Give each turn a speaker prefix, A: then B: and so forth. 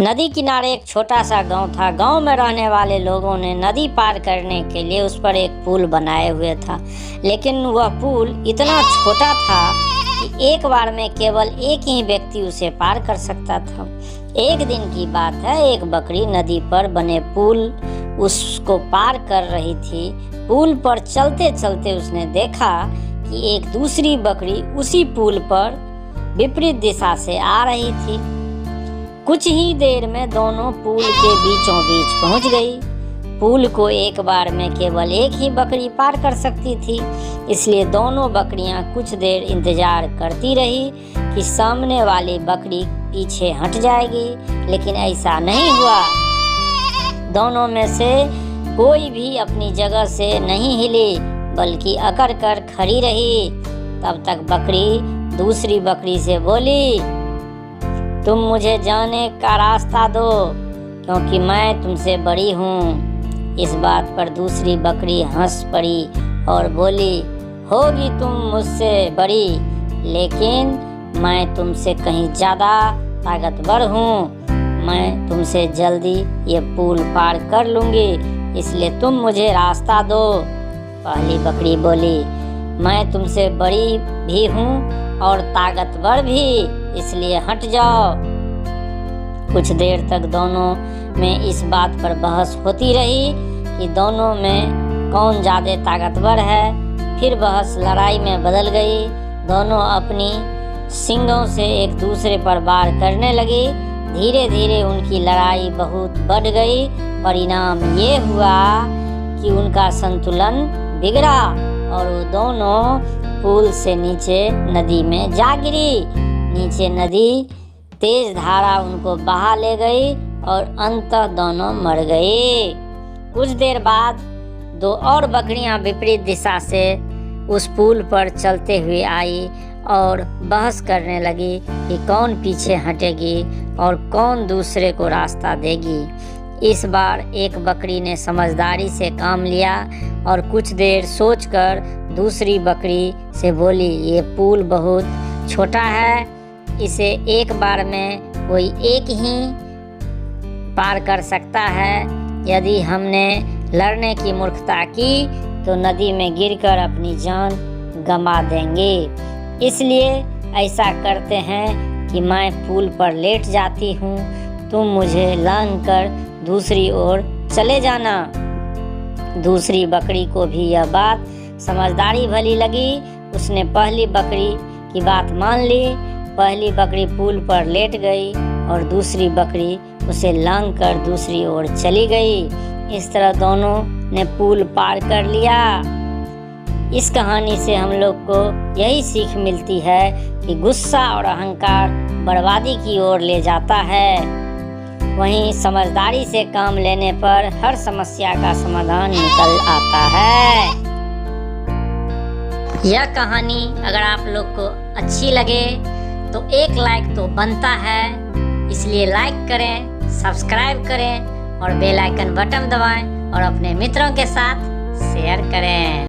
A: नदी किनारे एक छोटा सा गांव था। गांव में रहने वाले लोगों ने नदी पार करने के लिए उस पर एक पुल बनाए हुए था, लेकिन वह पुल इतना छोटा था कि एक बार में केवल एक ही व्यक्ति उसे पार कर सकता था। एक दिन की बात है, एक बकरी नदी पर बने पुल उसको पार कर रही थी। पुल पर चलते चलते उसने देखा कि एक दूसरी बकरी उसी पुल पर विपरीत दिशा से आ रही थी। कुछ ही देर में दोनों पुल के बीचों बीच पहुंच गई। पुल को एक बार में केवल एक ही बकरी पार कर सकती थी, इसलिए दोनों बकरियां कुछ देर इंतजार करती रही कि सामने वाली बकरी पीछे हट जाएगी, लेकिन ऐसा नहीं हुआ। दोनों में से कोई भी अपनी जगह से नहीं हिली, बल्कि अकड़ कर खड़ी रही। तब तक बकरी दूसरी बकरी से बोली, तुम मुझे जाने का रास्ता दो, क्योंकि मैं तुमसे बड़ी हूँ। इस बात पर दूसरी बकरी हंस पड़ी और बोली, होगी तुम मुझसे बड़ी, लेकिन मैं तुमसे कहीं ज़्यादा ताकतवर हूँ। मैं तुमसे जल्दी ये पुल पार कर लूँगी, इसलिए तुम मुझे रास्ता दो। पहली बकरी बोली, मैं तुमसे बड़ी भी हूँ और ताकतवर भी, इसलिए हट जाओ। कुछ देर तक दोनों में इस बात पर बहस होती रही कि दोनों में कौन ज़्यादा ताकतवर है। फिर बहस लड़ाई में बदल गई। दोनों अपनी सींगों से एक दूसरे पर वार करने लगी। धीरे धीरे उनकी लड़ाई बहुत बढ़ गई। परिणाम ये हुआ कि उनका संतुलन बिगड़ा और वो दोनों पुल से नीचे नदी में जा गिरी। नीचे नदी तेज धारा उनको बहा ले गई और अंततः दोनों मर गए। कुछ देर बाद दो और बकरियां विपरीत दिशा से उस पुल पर चलते हुए आई और बहस करने लगी कि कौन पीछे हटेगी और कौन दूसरे को रास्ता देगी। इस बार एक बकरी ने समझदारी से काम लिया और कुछ देर सोचकर दूसरी बकरी से बोली, ये पुल बहुत छोटा है, इसे एक बार में कोई एक ही पार कर सकता है। यदि हमने लड़ने की मूर्खता की तो नदी में गिरकर अपनी जान गंवा देंगे। इसलिए ऐसा करते हैं कि मैं पुल पर लेट जाती हूँ, तुम मुझे लांघकर दूसरी ओर चले जाना। दूसरी बकरी को भी यह बात समझदारी भली लगी। उसने पहली बकरी की बात मान ली। पहली बकरी पुल पर लेट गई और दूसरी बकरी उसे लांघकर दूसरी ओर चली गई। इस तरह दोनों ने पुल पार कर लिया। इस कहानी से हम लोग को यही सीख मिलती है कि गुस्सा और अहंकार बर्बादी की ओर ले जाता है। वहीं समझदारी से काम लेने पर हर समस्या का समाधान निकल आता है। यह कहानी अगर आप लोग को अच्छी लगे तो एक लाइक तो बनता है, इसलिए लाइक करें, सब्सक्राइब करें और बेल आइकन बटन दबाएं और अपने मित्रों के साथ शेयर करें।